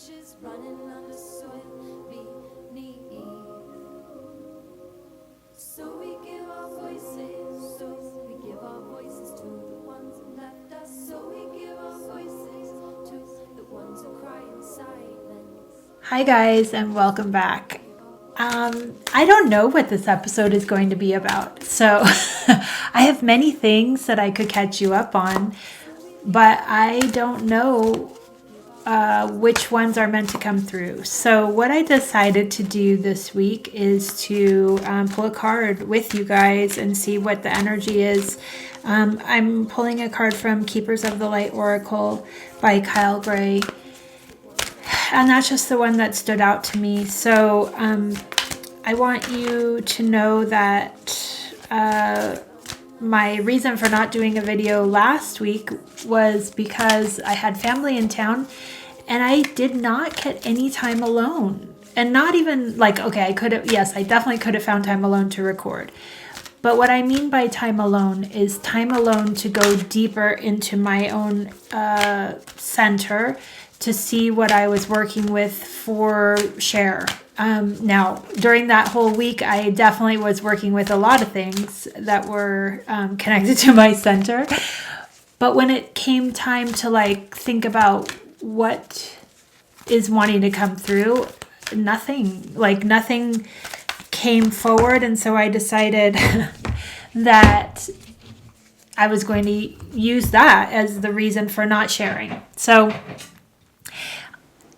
riches running under soil beneath. So we give our voices, so we give our voices to the ones who left us. So we give our voices to the ones who cry in silence. Hi guys, and welcome back. I don't know what this episode is going to be about, so I have many things that I could catch you up on, but I don't know which ones are meant to come through. So what I decided to do this week is to pull a card with you guys and see what the energy is. I'm pulling a card from Keepers of the Light Oracle by Kyle Gray. And that's just the one that stood out to me. So I want you to know that my reason for not doing a video last week was because I had family in town and I did not get any time alone. And not even like, okay, I definitely could have found time alone to record. But what I mean by time alone is time alone to go deeper into my own center to see what I was working with for share. Now, during that whole week, I definitely was working with a lot of things that were connected to my center. But when it came time to like think about what is wanting to come through, nothing came forward. And so I decided that I was going to use that as the reason for not sharing. So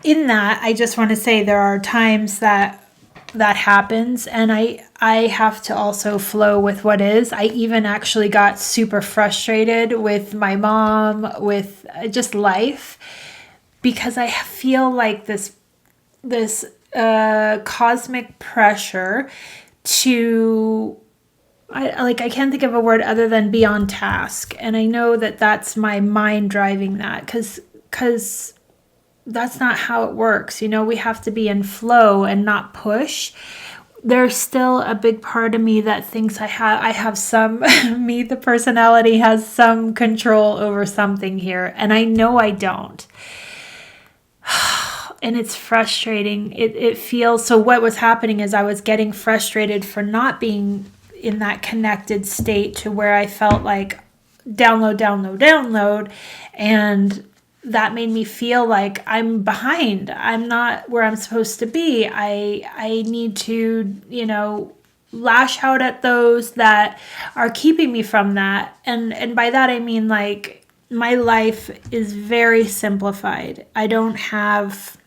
in that, I just want to say there are times that happens, and I have to also flow with what is. I even actually got super frustrated with my mom, with just life, because I feel like this cosmic pressure to I can't think of a word other than be on task, and I know that that's my mind driving that because that's not how it works. You know, we have to be in flow and not push. There's still a big part of me that thinks I have some, me, the personality, has some control over something here. And I know I don't. And it's frustrating. It feels, so what was happening is I was getting frustrated for not being in that connected state to where I felt like download. And that made me feel like I'm behind. I'm not where I'm supposed to be. I need to, lash out at those that are keeping me from that. And by that, I mean, like, my life is very simplified. I don't have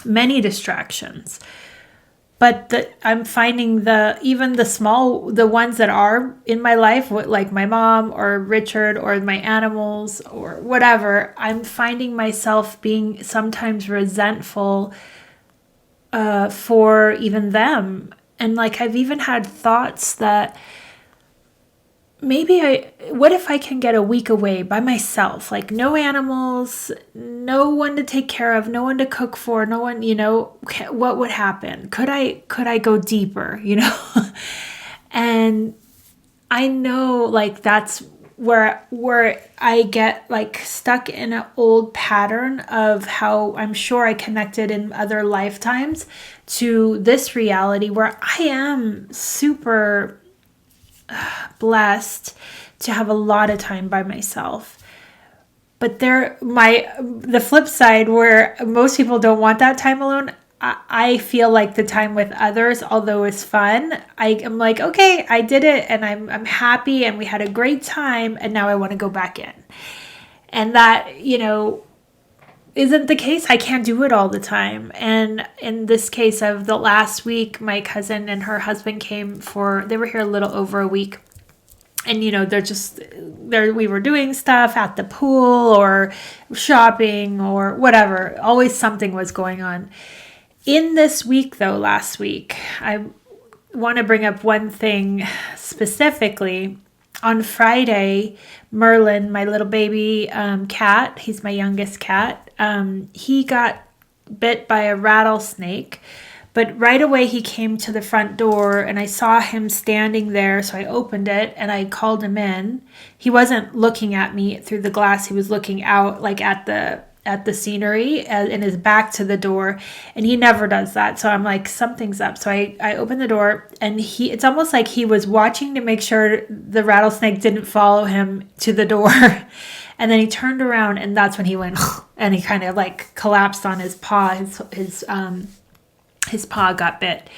many distractions. But I'm finding the ones that are in my life, like my mom or Richard or my animals or whatever, I'm finding myself being sometimes resentful for even them. And like I've even had thoughts that what if I can get a week away by myself? Like no animals, no one to take care of, no one to cook for, no one, what would happen? Could I go deeper, And I know like that's where I get like stuck in an old pattern of how I'm sure I connected in other lifetimes to this reality where I am super blessed to have a lot of time by myself. But the flip side where most people don't want that time alone, I feel like the time with others, although it's fun, I'm like, okay, I did it and I'm happy and we had a great time and now I want to go back in. And that, isn't the case. I can't do it all the time. And in this case of the last week, my cousin and her husband they were here a little over a week. And, we were doing stuff at the pool or shopping or whatever. Always something was going on. In this week, though, last week, I want to bring up one thing specifically. On Friday, Merlin, my little baby cat, he's my youngest cat, he got bit by a rattlesnake. But right away he came to the front door and I saw him standing there. So I opened it and I called him in. He wasn't looking at me through the glass. He was looking out like at at the scenery and his back to the door, and he never does that. So I'm like, something's up. So I opened the door, and it's almost like he was watching to make sure the rattlesnake didn't follow him to the door. And then he turned around, and that's when he went and he kind of like collapsed on his paw. His paw got bit.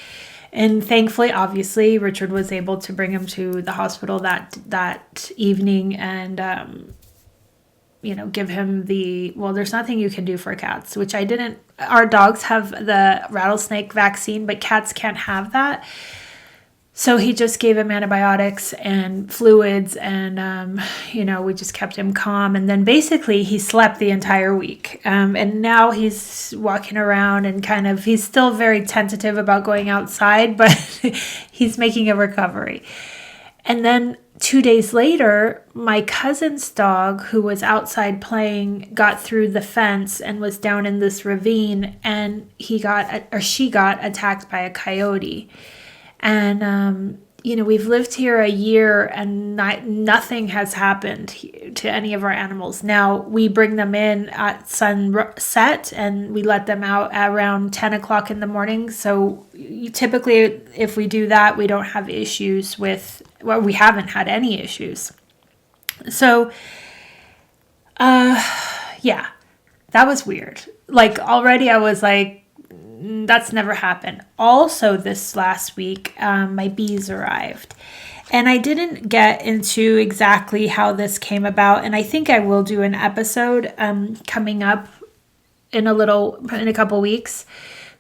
And thankfully, obviously, Richard was able to bring him to the hospital that evening and give him there's nothing you can do for cats, which I didn't. Our dogs have the rattlesnake vaccine, but cats can't have that. So he just gave him antibiotics and fluids, and, we just kept him calm. And then basically he slept the entire week. And now he's walking around and he's still very tentative about going outside, but he's making a recovery. And then 2 days later, my cousin's dog, who was outside playing, got through the fence and was down in this ravine, and she got attacked by a coyote. And, we've lived here a year, and nothing has happened to any of our animals. Now, we bring them in at sunset, and we let them out at around 10 o'clock in the morning. So typically, if we do that, we don't have issues we haven't had any issues. So, yeah, that was weird. Like, already I was like, that's never happened. Also, this last week, my bees arrived. And I didn't get into exactly how this came about. And I think I will do an episode coming up in a couple weeks,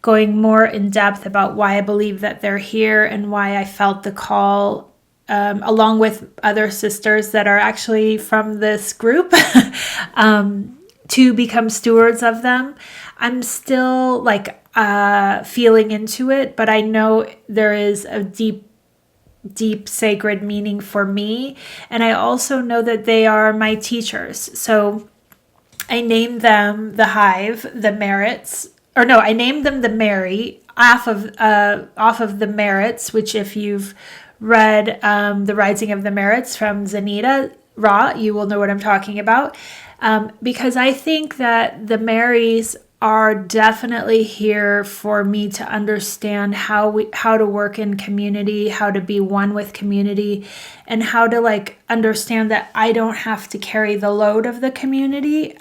going more in depth about why I believe that they're here and why I felt the call, along with other sisters that are actually from this group, to become stewards of them. I'm still feeling into it, but I know there is a deep sacred meaning for me. And I also know that they are my teachers. So I named them the Hive, the Merits, I named them the Mary off of the Merits, which if you've read The Rising of the Merits from Zanita Ra, you will know what I'm talking about. Because I think that the Marys are definitely here for me to understand how to work in community, how to be one with community, and how to understand that I don't have to carry the load of the community.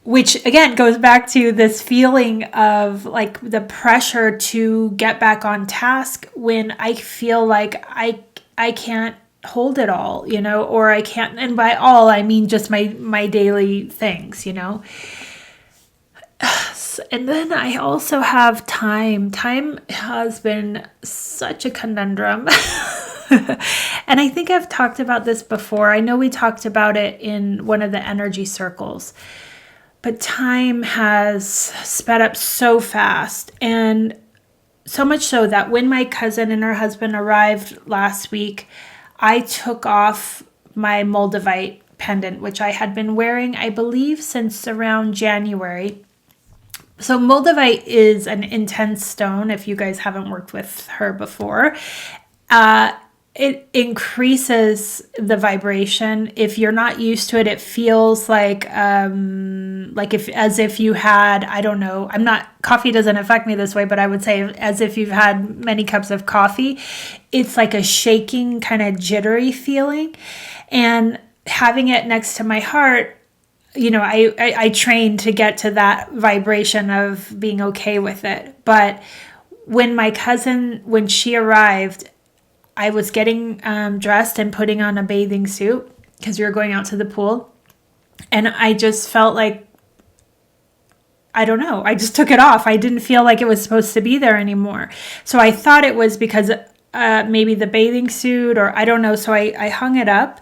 Which again goes back to this feeling of the pressure to get back on task when I feel like I can't hold it all, or I can't, and by all I mean just my daily things, And then I also have time. Time has been such a conundrum. And I think I've talked about this before. I know we talked about it in one of the energy circles, but time has sped up so fast, and so much so that when my cousin and her husband arrived last week, I took off my Moldavite pendant, which I had been wearing, I believe, since around January. So Moldavite is an intense stone, if you guys haven't worked with her before. It increases the vibration. If you're not used to it, it feels as if you had, I don't know, coffee doesn't affect me this way, but I would say as if you've had many cups of coffee. It's like a shaking, kind of jittery feeling. And having it next to my heart, I trained to get to that vibration of being okay with it. But when she arrived, I was getting dressed and putting on a bathing suit because we were going out to the pool. And I just felt like, I don't know, I just took it off. I didn't feel like it was supposed to be there anymore. So I thought it was because maybe the bathing suit, or I don't know. So I hung it up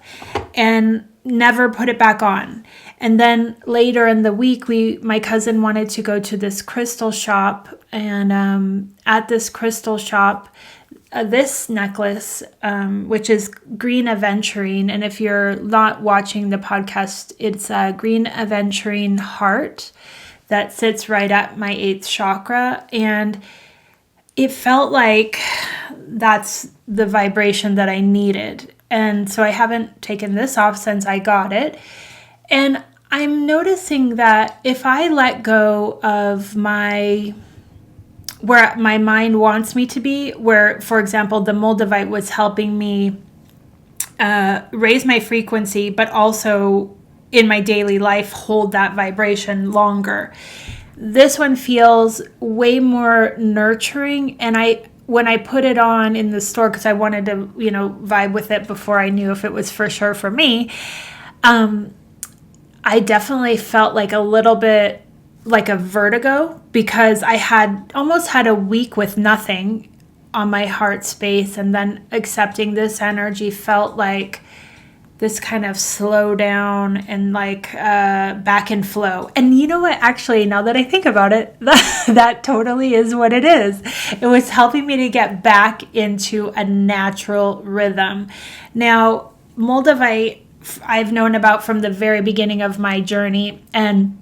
and never put it back on. And then later in the week, my cousin wanted to go to this crystal shop. And at this crystal shop, this necklace, which is green aventurine, and if you're not watching the podcast, it's a green aventurine heart that sits right at my 8th chakra, and it felt like that's the vibration that I needed. And so I haven't taken this off since I got it, and I'm noticing that if I let go of where my mind wants me to be, where, for example, the Moldavite was helping me raise my frequency, but also in my daily life hold that vibration longer. This one feels way more nurturing, and when I put it on in the store, because I wanted to, vibe with it before I knew if it was for sure for me, I definitely felt like a little bit like a vertigo, because I had almost had a week with nothing on my heart space, and then accepting this energy felt like this kind of slow down and like back in flow. And you know what? Actually, now that I think about it, that totally is what it is. It was helping me to get back into a natural rhythm. Now, Moldavite, I've known about from the very beginning of my journey, and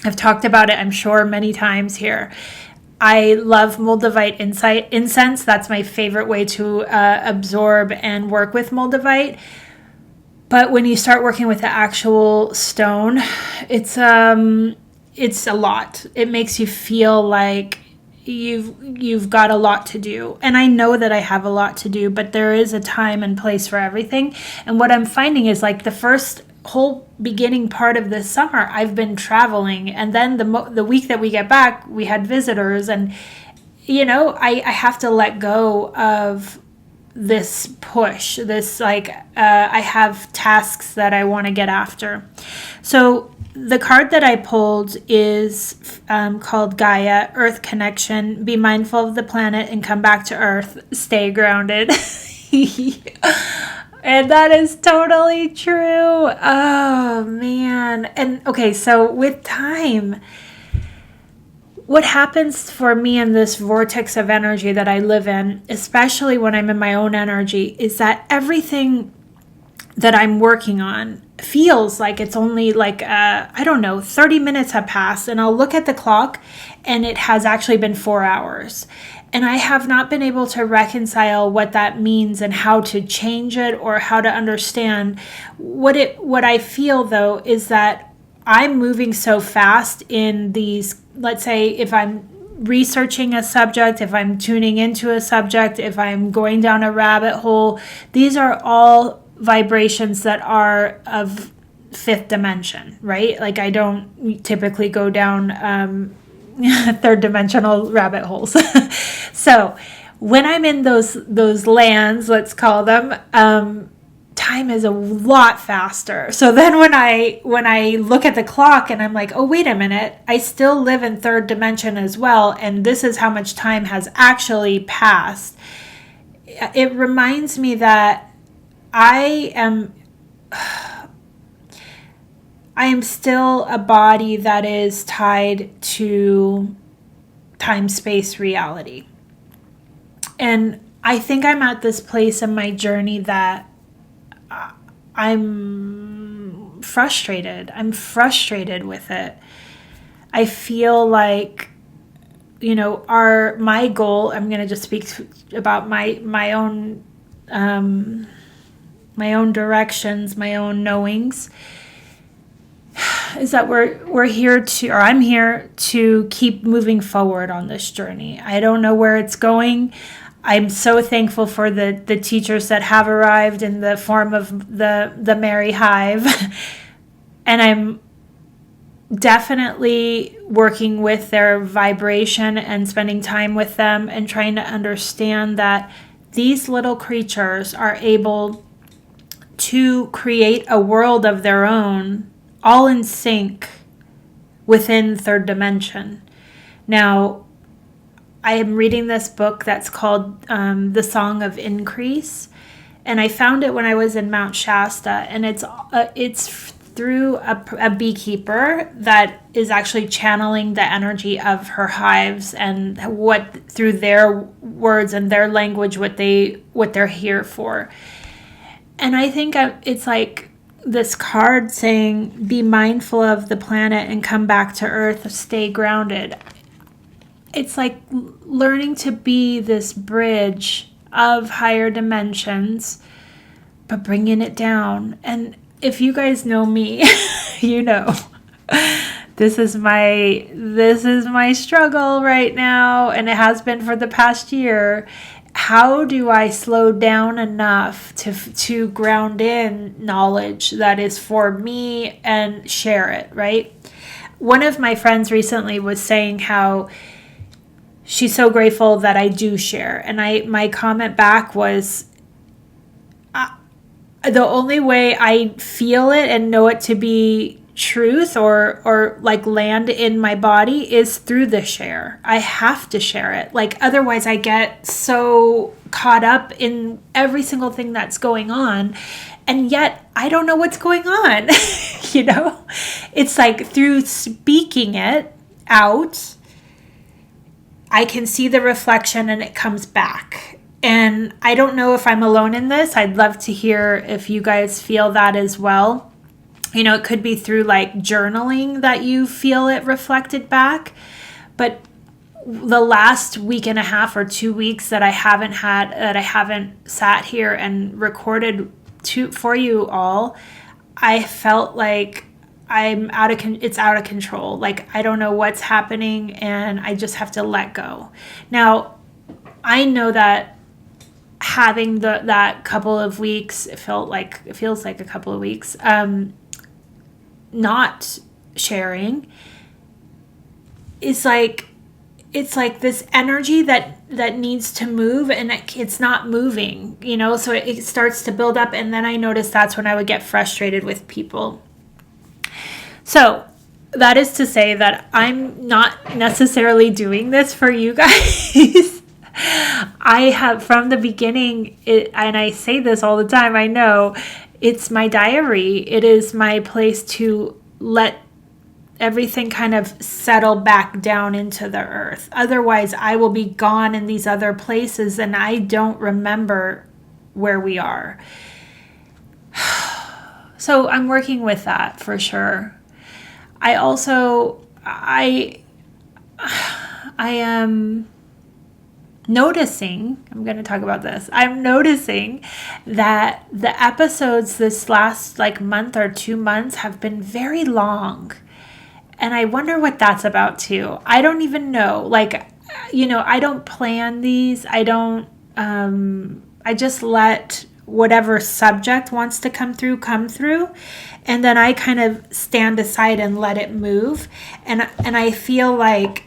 I've talked about it, I'm sure, many times here. I love Moldavite incense. That's my favorite way to absorb and work with Moldavite. But when you start working with the actual stone, it's a lot. It makes you feel like you've got a lot to do. And I know that I have a lot to do, but there is a time and place for everything. And what I'm finding is, like, the first whole beginning part of this summer, I've been traveling, and then the week that we get back, we had visitors, and I have to let go of this push, this I have tasks that I want to get after. So the card that I pulled is called Gaia, Earth Connection. Be mindful of the planet and come back to Earth. Stay grounded. And that is totally true. Oh, man. And okay, so with time, what happens for me in this vortex of energy that I live in, especially when I'm in my own energy, is that everything that I'm working on feels like it's only 30 minutes have passed, and I'll look at the clock and it has actually been 4 hours. And I have not been able to reconcile what that means and how to change it or how to understand. What I feel, though, is that I'm moving so fast in these, let's say, if I'm researching a subject, if I'm tuning into a subject, if I'm going down a rabbit hole, these are all vibrations that are of fifth dimension, right? Like, I don't typically go down third dimensional rabbit holes. So when I'm in those lands, let's call them, time is a lot faster. So then when I look at the clock and I'm like, oh, wait a minute, I still live in third dimension as well, and this is how much time has actually passed. It reminds me that I am still a body that is tied to time-space reality. And I think I'm at this place in my journey that I'm frustrated. I'm frustrated with it. I feel like, my goal, I'm going to just speak about my own directions, my own knowings, is that we're here to, or I'm here to keep moving forward on this journey. I don't know where it's going. I'm so thankful for the teachers that have arrived in the form of the Merry Hive. And I'm definitely working with their vibration and spending time with them and trying to understand that these little creatures are able to create a world of their own, all in sync within third dimension. Now, I am reading this book that's called The Song of Increase, and I found it when I was in Mount Shasta, and it's through a beekeeper that is actually channeling the energy of her hives and what, through their words and their language, what they're here for. And I think it's like this card saying, be mindful of the planet and come back to Earth, stay grounded. It's like learning to be this bridge of higher dimensions, but bringing it down. And if you guys know me, you know. This is my struggle right now, and it has been for the past year. How do I slow down enough to ground in knowledge that is for me and share it, right? One of my friends recently was saying how she's so grateful that I do share. And my comment back was, the only way I feel it and know it to be truth or like land in my body is through the share. I have to share it. Like otherwise I get so caught up in every single thing that's going on, and yet I don't know what's going on. You know, it's like through speaking it out, I can see the reflection and it comes back. And I don't know if I'm alone in this. I'd love to hear if you guys feel that as well. You know, it could be through like journaling that you feel it reflected back. But the last week and a half or 2 weeks that I haven't sat here and recorded for you all, I felt like it's out of control. Like I don't know what's happening and I just have to let go. Now, I know that having that couple of weeks, it feels like a couple of weeks, not sharing is like, it's like this energy that needs to move and it's not moving, you know, so it starts to build up. And then I noticed that's when I would get frustrated with people. So that is to say that I'm not necessarily doing this for you guys. I have from the beginning, and I say this all the time, I know, it's my diary. It is my place to let everything kind of settle back down into the earth. Otherwise, I will be gone in these other places and I don't remember where we are. So I'm working with that for sure. I am noticing, I'm going to talk about this. I'm noticing that the episodes this last like month or 2 months have been very long. And I wonder what that's about too. I don't even know. Like, you know, I don't plan these. I just let whatever subject wants to come through. And then I kind of stand aside and let it move. And I feel like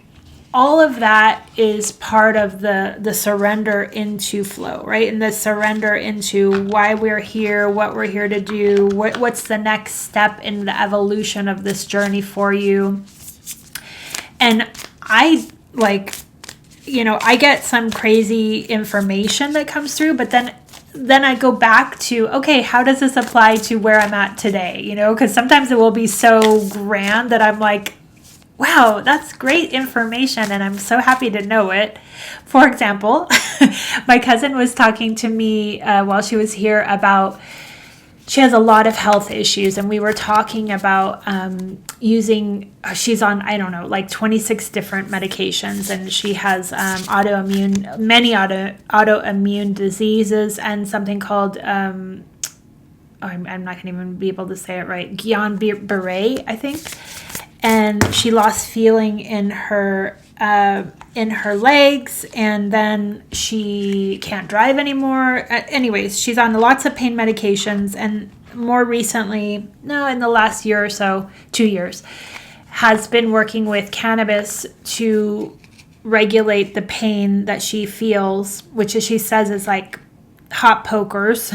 all of that is part of the surrender into flow, right? And the surrender into why we're here, what we're here to do, what's the next step in the evolution of this journey for you. And I like, you know, I get some crazy information that comes through, but then I go back to, okay, how does this apply to where I'm at today? You know, because sometimes it will be so grand that I'm like, wow, that's great information, and I'm so happy to know it. For example, my cousin was talking to me while she was here about, she has a lot of health issues, and we were talking about she's on, I don't know, like 26 different medications, and she has many autoimmune diseases, and something called, I'm not going to even be able to say it right, Guillain-Barré, I think. And she lost feeling in her legs, and then she can't drive anymore. Anyways, she's on lots of pain medications, and more recently, in the last year or so, 2 years, has been working with cannabis to regulate the pain that she feels, which she says is like hot pokers.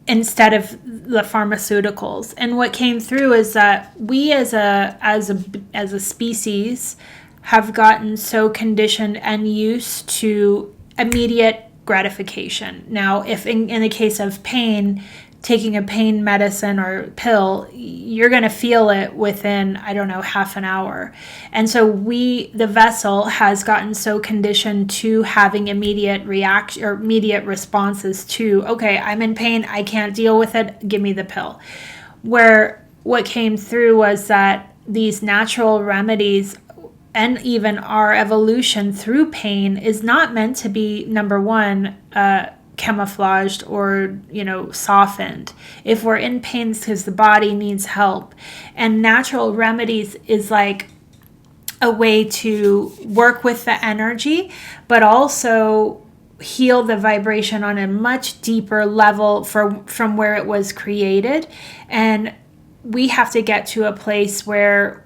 Instead of the pharmaceuticals. And what came through is that we as a species have gotten so conditioned and used to immediate gratification. Now, if in the case of pain, taking a pain medicine or pill, you're going to feel it within, I don't know, half an hour. And so the vessel has gotten so conditioned to having immediate reaction or immediate responses to, okay, I'm in pain, I can't deal with it, give me the pill. Where what came through was that these natural remedies and even our evolution through pain is not meant to be, number one, camouflaged or, softened. If we're in pain, it's because the body needs help. And natural remedies is like a way to work with the energy, but also heal the vibration on a much deeper level from where it was created. And we have to get to a place where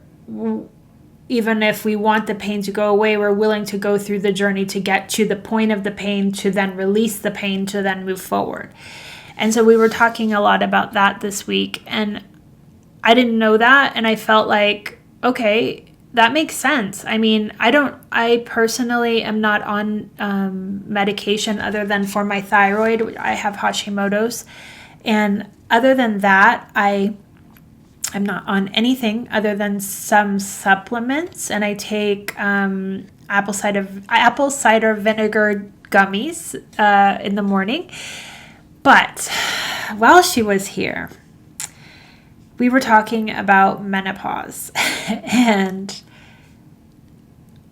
even if we want the pain to go away, we're willing to go through the journey to get to the point of the pain, to then release the pain, to then move forward. And so we were talking a lot about that this week, and I didn't know that, and I felt like, okay, that makes sense. I mean, I personally am not on medication other than for my thyroid. I have Hashimoto's. And other than that, I'm not on anything other than some supplements. And I take apple cider vinegar gummies in the morning. But while she was here, we were talking about menopause, and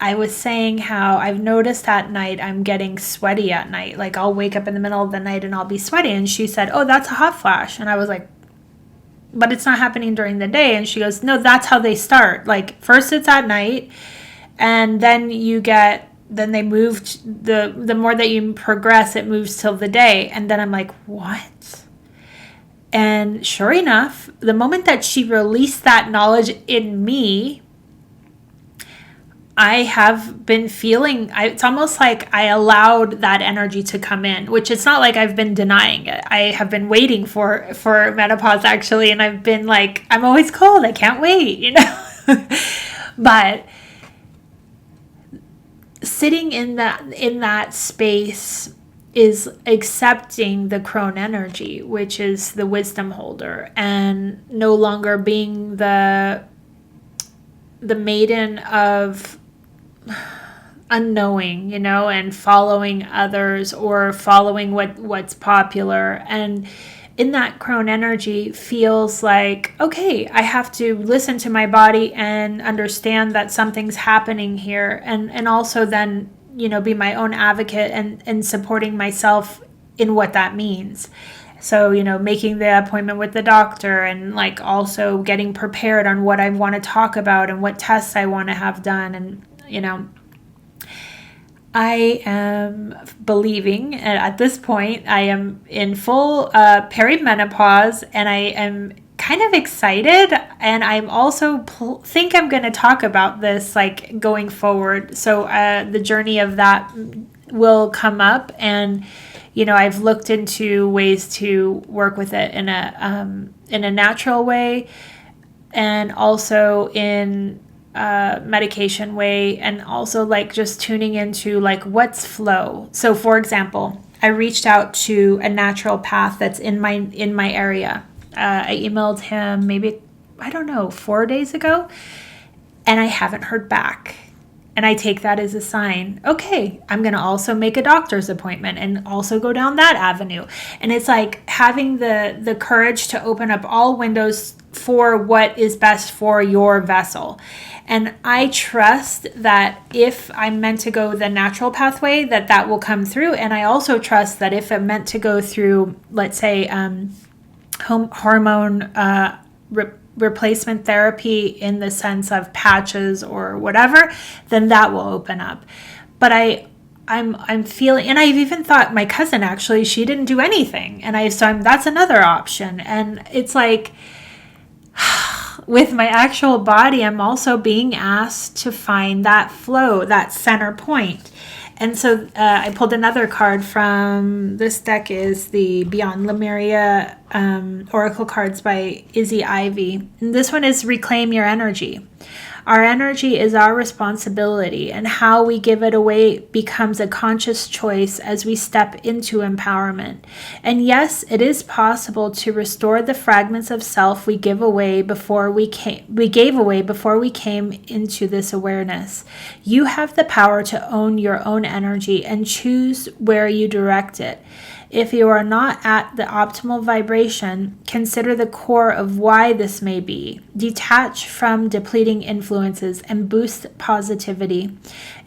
I was saying how I've noticed at night I'm getting sweaty at night. Like I'll wake up in the middle of the night and I'll be sweaty. And she said, "Oh, that's a hot flash." And I was like, "But it's not happening during the day." And she goes, "No, that's how they start. Like first it's at night, and then they move, the more that you progress, it moves till the day." And then I'm like, "What?" And sure enough, the moment that she released that knowledge in me, I have been feeling, it's almost like I allowed that energy to come in, which it's not like I've been denying it. I have been waiting for menopause actually. And I've been like, I'm always cold. I can't wait, But sitting in that space is accepting the crone energy, which is the wisdom holder, and no longer being the maiden of unknowing, and following others or following what's popular. And in that crone energy feels like, okay, I have to listen to my body and understand that something's happening here, and also then be my own advocate and supporting myself in what that means. So, making the appointment with the doctor, and like also getting prepared on what I want to talk about and what tests I want to have done. And, I am believing, and at this point, I am in full perimenopause, and I am kind of excited, and I'm also think I'm going to talk about this like going forward. So the journey of that will come up, and I've looked into ways to work with it in a natural way, and also in medication way, and also like just tuning into like what's flow. So for example, I reached out to a naturopath that's in my area. I emailed him maybe, 4 days ago, and I haven't heard back. And I take that as a sign. Okay, I'm going to also make a doctor's appointment and also go down that avenue. And it's like having the courage to open up all windows for what is best for your vessel. And I trust that if I'm meant to go the natural pathway, that will come through. And I also trust that if I'm meant to go through, let's say, hormone replacement therapy in the sense of patches or whatever, then that will open up. But I'm feeling, and I've even thought my cousin actually, she didn't do anything, and that's another option. And it's like, with my actual body, I'm also being asked to find that flow, that center point. And so I pulled another card from this deck, is the Beyond Lemuria Oracle cards by Izzy Ivy. And this one is Reclaim Your Energy. Our energy is our responsibility, and how we give it away becomes a conscious choice as we step into empowerment. And yes, it is possible to restore the fragments of self we gave away before we came into this awareness. You have the power to own your own energy and choose where you direct it. If you are not at the optimal vibration, consider the core of why this may be. Detach from depleting influences and boost positivity.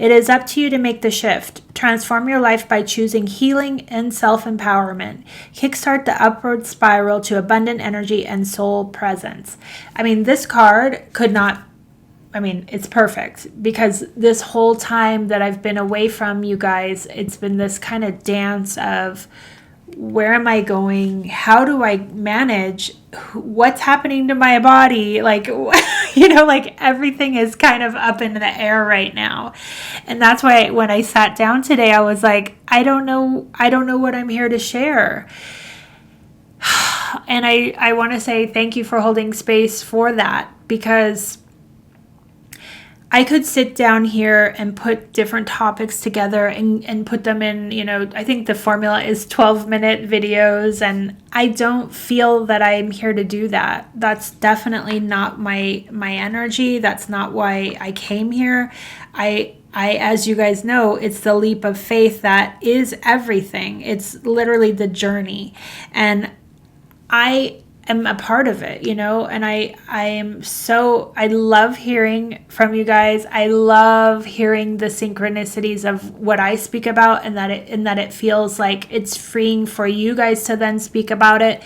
It is up to you to make the shift. Transform your life by choosing healing and self-empowerment. Kickstart the upward spiral to abundant energy and soul presence. I mean, this card could not, it's perfect, because this whole time that I've been away from you guys, it's been this kind of dance of where am I going? How do I manage? What's happening to my body? Like, like everything is kind of up in the air right now. And that's why when I sat down today, I was like, I don't know what I'm here to share. And I want to say thank you for holding space for that, because I could sit down here and put different topics together and put them in, I think the formula is 12-minute videos, and I don't feel that I'm here to do that. That's definitely not my energy. That's not why I came here. I, as you guys know, it's the leap of faith that is everything. It's literally the journey. And I am a part of it, and I love hearing from you guys. I love hearing the synchronicities of what I speak about, and that it feels like it's freeing for you guys to then speak about it.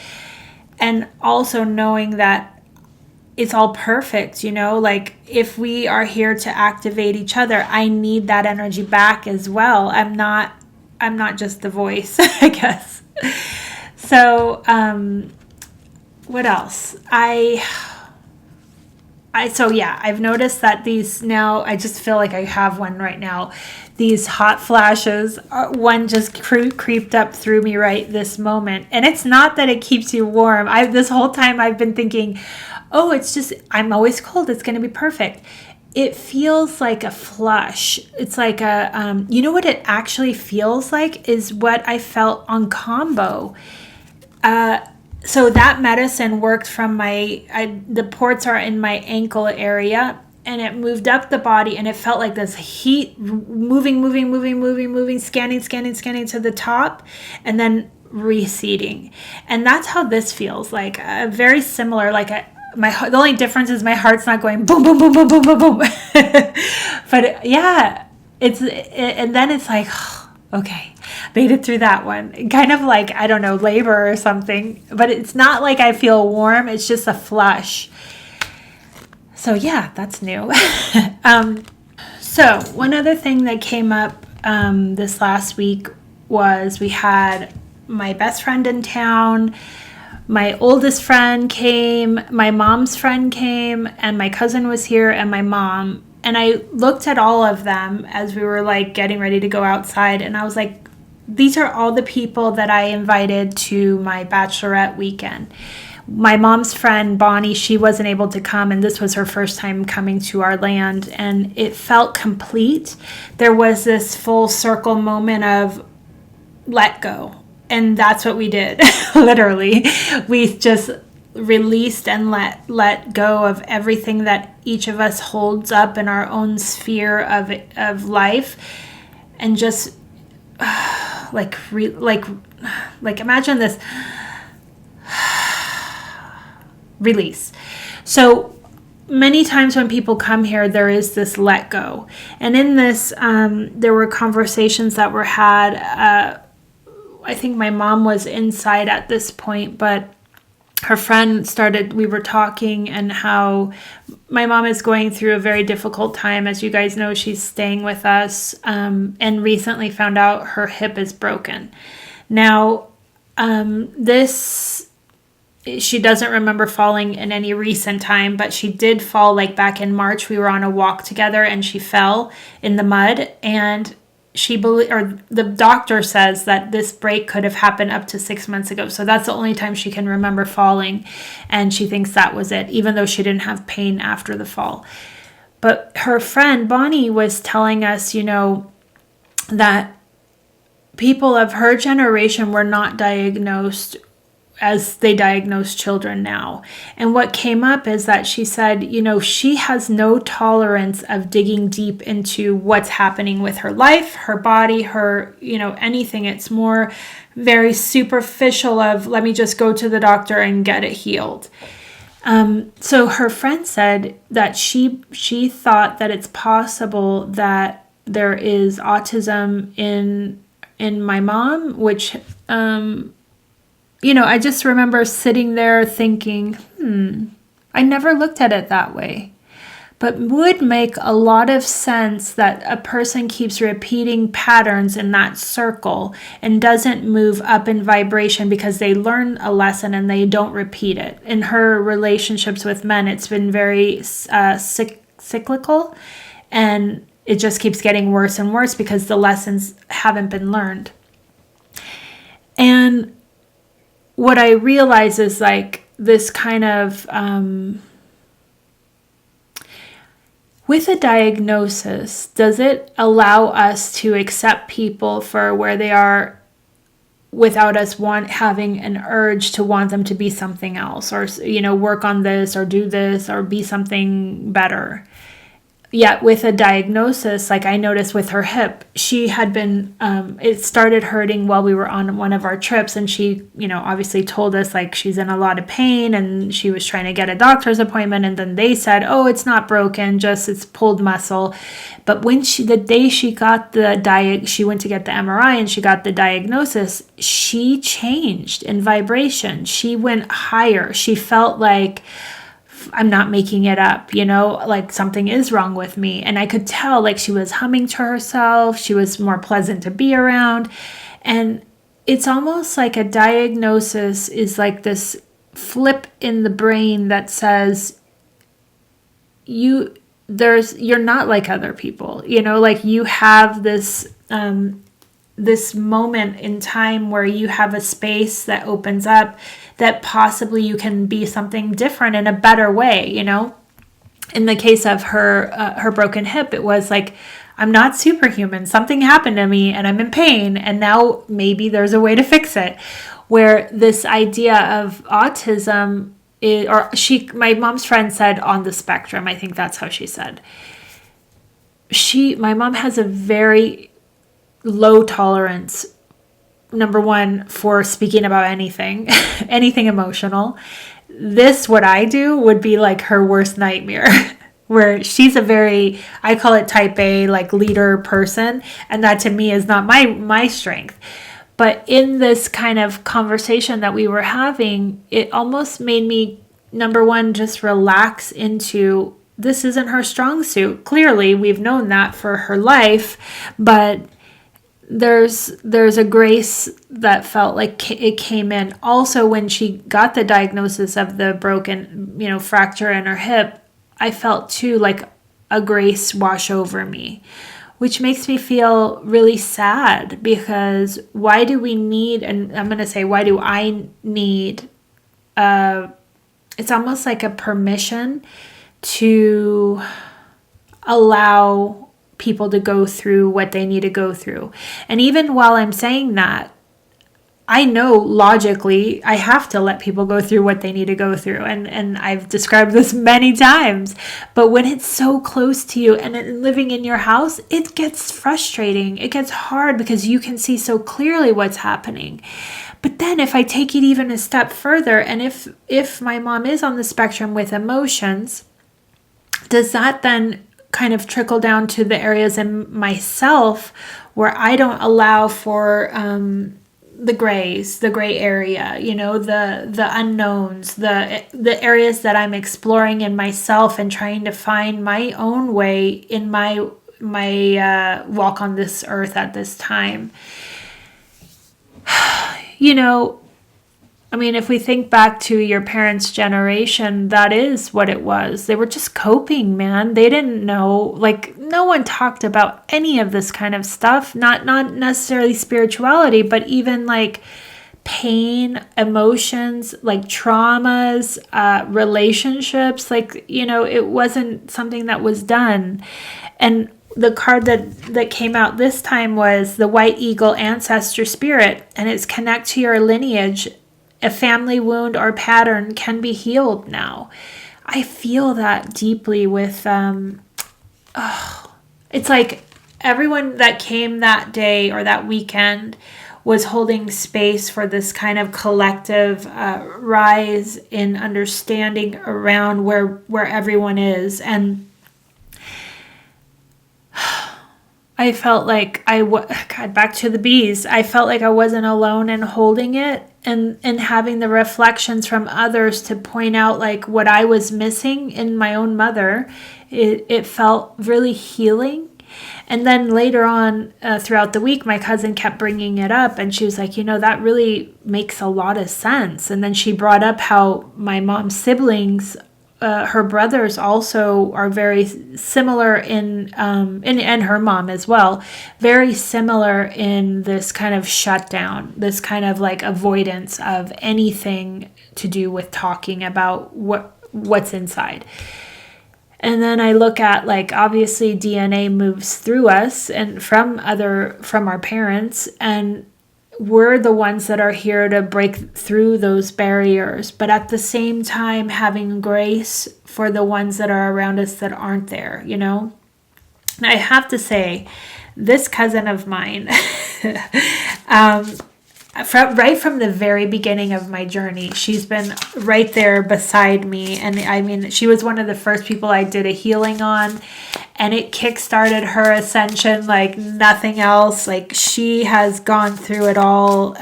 And also knowing that it's all perfect, like if we are here to activate each other, I need that energy back as well. I'm not just the voice, I guess. So, what else? I've noticed that these now, I just feel like I have one right now. These hot flashes, one just creeped up through me right this moment. And it's not that it keeps you warm. This whole time I've been thinking, oh, it's just, I'm always cold. It's going to be perfect. It feels like a flush. It's like what it actually feels like is what I felt on combo. So that medicine worked from the ports are in my ankle area, and it moved up the body, and it felt like this heat moving, scanning to the top, and then receding. And that's how this feels like. Very similar, the only difference is my heart's not going boom, boom, boom, boom, boom, boom, boom. But yeah, and then it's like, okay, made it through that one. Kind of like, I don't know, labor or something. But it's not like I feel warm. It's just a flush. So yeah, that's new. So one other thing that came up this last week was we had my best friend in town. My oldest friend came. My mom's friend came. And my cousin was here, and my mom. And I looked at all of them as we were getting ready to go outside, and I was like, these are all the people that I invited to my bachelorette weekend. My mom's friend, Bonnie, she wasn't able to come, and this was her first time coming to our land, and it felt complete. There was this full circle moment of let go, and that's what we did. Literally, we just released and let go of everything that each of us holds up in our own sphere of life, and just imagine this release. So many times when people come here, there is this let go, and in this there were conversations that were had. I think my mom was inside at this point, but her friend we were talking, and how my mom is going through a very difficult time. As you guys know, she's staying with us, and recently found out her hip is broken. Now, she doesn't remember falling in any recent time, but she did fall back in March. We were on a walk together, and she fell in the mud, and the doctor says that this break could have happened up to 6 months ago. So that's the only time she can remember falling. And she thinks that was it, even though she didn't have pain after the fall. But her friend Bonnie was telling us, that people of her generation were not diagnosed as they diagnose children now. And what came up is that she said, she has no tolerance of digging deep into what's happening with her life, her body, her, anything. It's more very superficial of, let me just go to the doctor and get it healed. So her friend said that she thought that it's possible that there is autism in my mom, which, I just remember sitting there thinking, I never looked at it that way. But would make a lot of sense that a person keeps repeating patterns in that circle and doesn't move up in vibration because they learn a lesson and they don't repeat it. In her relationships with men, it's been very cyclical, and it just keeps getting worse and worse because the lessons haven't been learned. And what I realize is like this kind of... with a diagnosis, does it allow us to accept people for where they are without us having an urge to want them to be something else, or, work on this or do this or be something better? Yet with a diagnosis, like I noticed with her hip, she had been, it started hurting while we were on one of our trips. And she, obviously told us like she's in a lot of pain, and she was trying to get a doctor's appointment. And then they said, oh, it's not broken, just it's pulled muscle. But when the day she got she went to get the MRI and she got the diagnosis, she changed in vibration. She went higher. She felt like, I'm not making it up, like something is wrong with me. And I could tell like she was humming to herself. She was more pleasant to be around. And it's almost like a diagnosis is like this flip in the brain that says you're not like other people, like you have this moment in time where you have a space that opens up that possibly you can be something different in a better way, In the case of her broken hip, it was like, I'm not superhuman. Something happened to me and I'm in pain, and now maybe there's a way to fix it. Where this idea of autism my mom's friend said on the spectrum, I think that's how she said. My mom has a very low tolerance, number one, for speaking about anything emotional. What I do would be like her worst nightmare, where she's a very, I call it type A, like leader person. And that to me is not my strength. But in this kind of conversation that we were having, it almost made me, number one, just relax into, this isn't her strong suit. Clearly, we've known that for her life, but there's a grace that felt like it came in. Also, when she got the diagnosis of the broken, fracture in her hip, I felt too like a grace wash over me, which makes me feel really sad, because why do we need, and I'm going to say, why do I need, it's almost like a permission to allow people to go through what they need to go through. And even while I'm saying that, I know logically I have to let people go through what they need to go through. And I've described this many times. But when it's so close to you and living in your house, it gets frustrating. It gets hard because you can see so clearly what's happening. But then if I take it even a step further, and if my mom is on the spectrum with emotions, does that then kind of trickle down to the areas in myself where I don't allow for the gray area, the unknowns, the areas that I'm exploring in myself and trying to find my own way in my walk on this earth at this time. If we think back to your parents' generation, that is what it was. They were just coping, man. They didn't know, like, no one talked about any of this kind of stuff. Not necessarily spirituality, but even like pain, emotions, like traumas, relationships. Like, it wasn't something that was done. And the card that came out this time was the White Eagle Ancestor Spirit, and it's connect to your lineage a family wound or pattern can be healed now. I feel that deeply with, it's like everyone that came that day or that weekend was holding space for this kind of collective rise in understanding around where everyone is. And I felt like God, back to the bees. I felt like I wasn't alone in holding it and having the reflections from others to point out like what I was missing in my own mother. It felt really healing. And then later on throughout the week, my cousin kept bringing it up and she was like, that really makes a lot of sense. And then she brought up how my mom's siblings, her brothers also are very similar and her mom as well, very similar in this kind of shutdown, this kind of like avoidance of anything to do with talking about what's inside. And then I look at like obviously DNA moves through us and from our parents, and we're the ones that are here to break through those barriers, but at the same time having grace for the ones that are around us that aren't there, And I have to say, this cousin of mine, right from the very beginning of my journey, she's been right there beside me. And I mean, she was one of the first people I did a healing on, and it kickstarted her ascension like nothing else. Like she has gone through it all,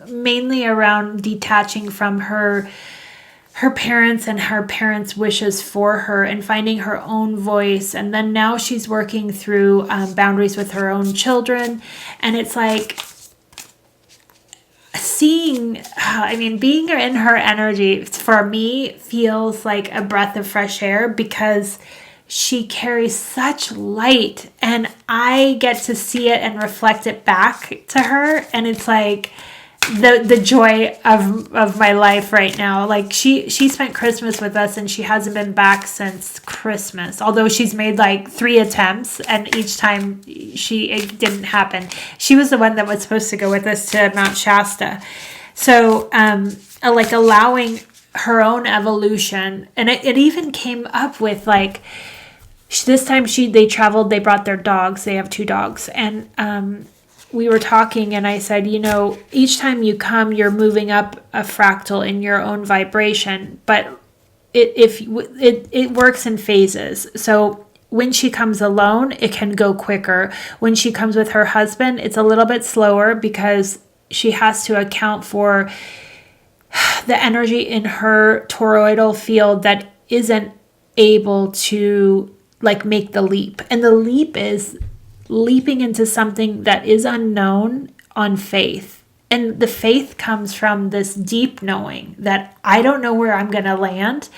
mainly around detaching from her parents and her parents' wishes for her and finding her own voice. And then now she's working through boundaries with her own children. And it's like, being in her energy for me feels like a breath of fresh air because she carries such light and I get to see it and reflect it back to her. And it's like the joy of my life right now. Like she spent Christmas with us and she hasn't been back since Christmas, although she's made like 3 attempts and each time it didn't happen. She was the one that was supposed to go with us to Mount Shasta. So like allowing her own evolution, and it even came up with like this time they traveled, they brought their dogs, they have 2 dogs, and we were talking and I said, each time you come, you're moving up a fractal in your own vibration, but it works in phases. So when she comes alone, it can go quicker. When she comes with her husband, it's a little bit slower because she has to account for the energy in her toroidal field that isn't able to like make the leap. And the leap is leaping into something that is unknown on faith. And the faith comes from this deep knowing that I don't know where I'm going to land,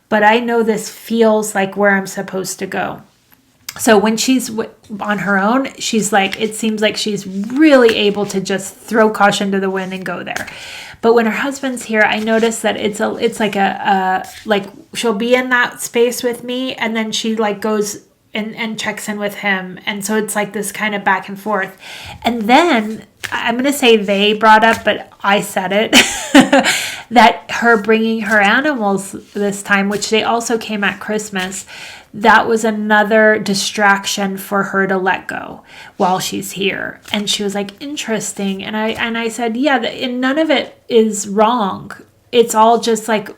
but I know this feels like where I'm supposed to go. So when she's on her own, she's like, it seems like she's really able to just throw caution to the wind and go there. But when her husband's here, I notice that it's like like she'll be in that space with me and then she like goes and checks in with him. And so it's like this kind of back and forth. And then I'm going to say they brought up, but I said it, that her bringing her animals this time, which they also came at Christmas, that was another distraction for her to let go while she's here. And she was like, interesting. And I said, yeah, and none of it is wrong. It's all just like,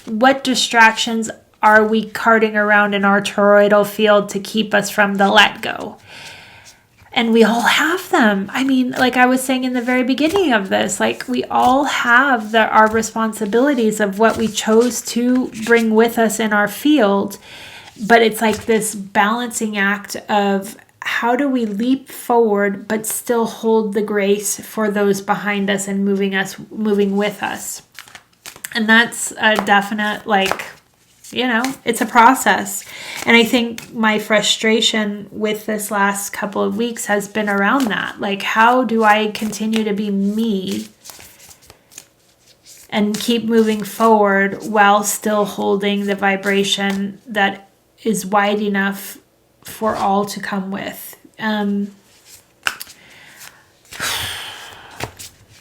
what distractions are we carting around in our toroidal field to keep us from the let go? And we all have them. I mean, like I was saying in the very beginning of this, like we all have our responsibilities of what we chose to bring with us in our field. But it's like this balancing act of how do we leap forward, but still hold the grace for those behind us and moving with us. And that's a definite, like, it's a process. And I think my frustration with this last couple of weeks has been around that. Like, how do I continue to be me and keep moving forward while still holding the vibration that is wide enough for all to come with?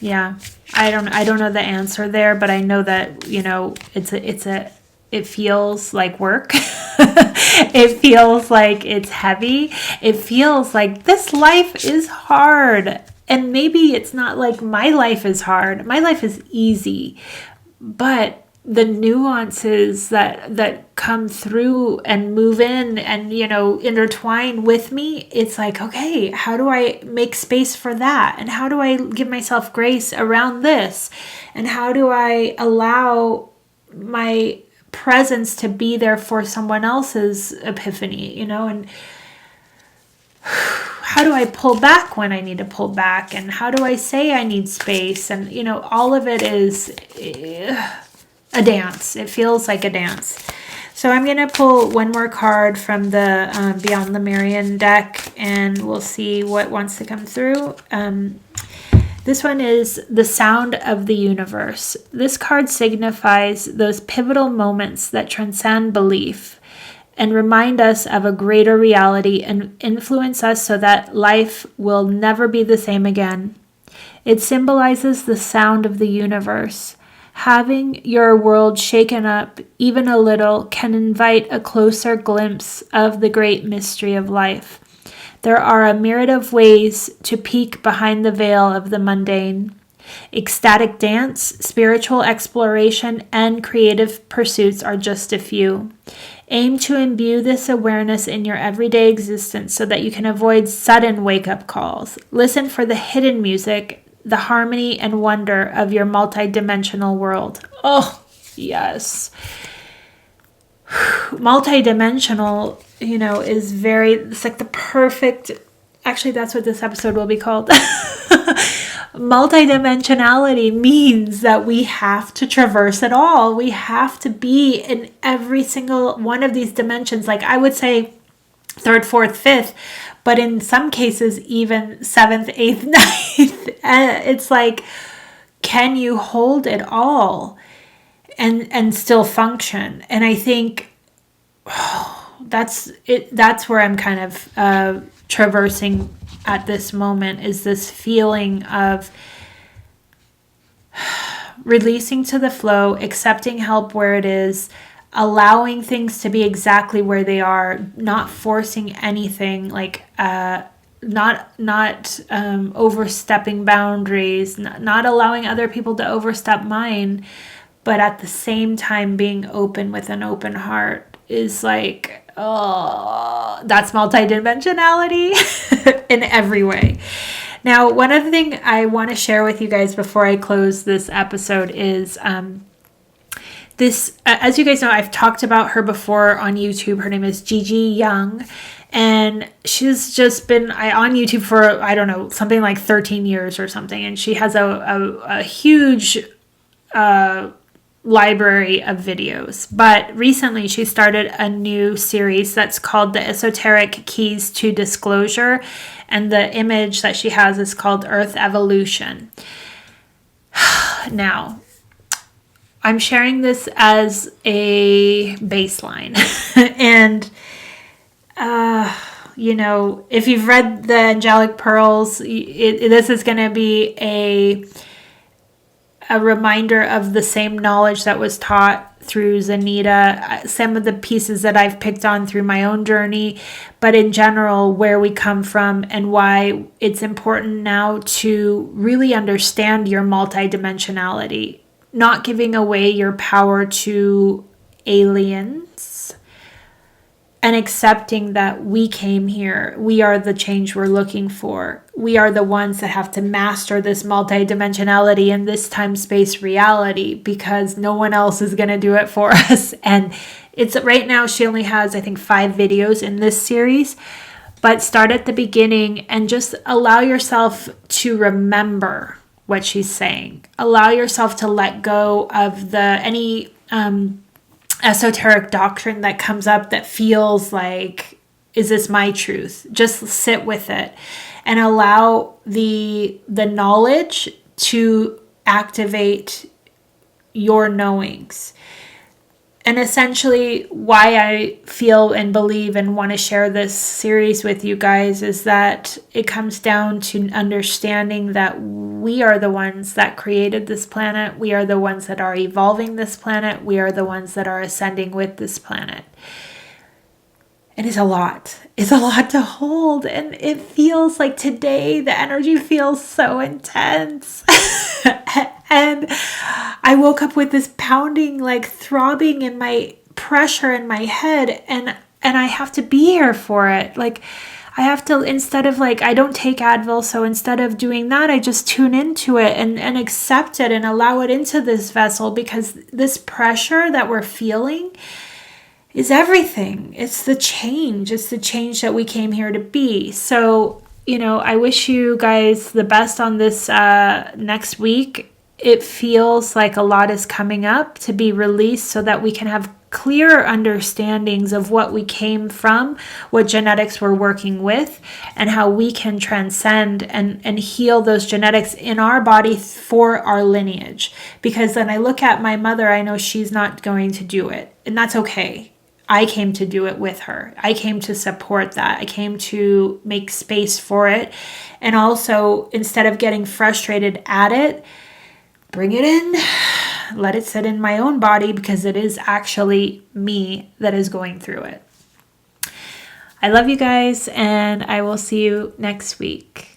Yeah. I don't know the answer there, but I know that, it feels like work. It feels like it's heavy. It feels like this life is hard. And maybe it's not like my life is hard. My life is easy. But the nuances that come through and move in and intertwine with me, it's like, okay, how do I make space for that, and how do I give myself grace around this, and how do I allow my presence to be there for someone else's epiphany, and how do I pull back when I need to pull back, and how do I say I need space, and all of it is a dance. It feels like a dance. So I'm going to pull one more card from the Beyond Lemurian deck, and we'll see what wants to come through. This one is the Sound of the Universe. This card signifies those pivotal moments that transcend belief and remind us of a greater reality and influence us so that life will never be the same again. It symbolizes the sound of the universe. Having your world shaken up even a little can invite a closer glimpse of the great mystery of life. There are a myriad of ways to peek behind the veil of the mundane. Ecstatic dance, spiritual exploration, and creative pursuits are just a few. Aim to imbue this awareness in your everyday existence so that you can avoid sudden wake-up calls. Listen for the hidden music, the harmony and wonder of your multidimensional world. Oh, yes. Multidimensional, it's like the perfect, actually that's what this episode will be called. Multidimensionality means that we have to traverse it all. We have to be in every single one of these dimensions. Like I would say third, fourth, fifth, but in some cases even seventh, eighth, ninth. It's like, can you hold it all and still function? And I think that's it. That's where I'm kind of traversing at this moment, is this feeling of releasing to the flow, accepting help where it is, allowing things to be exactly where they are, not forcing anything, like not overstepping boundaries, not allowing other people to overstep mine, but at the same time being open with an open heart is like, oh, that's multidimensionality in every way. Now, one other thing I want to share with you guys before I close this episode is this, as you guys know, I've talked about her before on YouTube. Her name is Gigi Young, and she's just been on YouTube for, I don't know, something like 13 years or something, and she has a huge library of videos. But recently she started a new series that's called The Esoteric Keys to Disclosure, and the image that she has is called Earth Evolution. Now, I'm sharing this as a baseline. And, if you've read the Angelic Pearls, this is going to be a reminder of the same knowledge that was taught through Zanita, some of the pieces that I've picked on through my own journey, but in general, where we come from and why it's important now to really understand your multidimensionality, not giving away your power to aliens, and accepting that we came here. We are the change we're looking for. We are the ones that have to master this multidimensionality and this time-space reality, because no one else is going to do it for us. And it's right now, she only has, I think, 5 videos in this series. But start at the beginning and just allow yourself to remember what she's saying. Allow yourself to let go of any esoteric doctrine that comes up that feels like, is this my truth? Just sit with it and allow the knowledge to activate your knowings. And essentially why I feel and believe and want to share this series with you guys is that it comes down to understanding that we are the ones that created this planet. We are the ones that are evolving this planet. We are the ones that are ascending with this planet. It is a lot. It's a lot to hold. And it feels like today the energy feels so intense. And I woke up with this pounding, like throbbing in my pressure in my head. And I have to be here for it. Like I have to, instead of like, I don't take Advil. So instead of doing that, I just tune into it and accept it and allow it into this vessel, because this pressure that we're feeling is everything. It's the change. It's the change that we came here to be. So, I wish you guys the best on this next week. It feels like a lot is coming up to be released so that we can have clear understandings of what we came from, what genetics we're working with, and how we can transcend and heal those genetics in our body for our lineage. Because when I look at my mother, I know she's not going to do it, and that's okay. I came to do it with her. I came to support that. I came to make space for it. And also, instead of getting frustrated at it, bring it in, let it sit in my own body, because it is actually me that is going through it. I love you guys, and I will see you next week.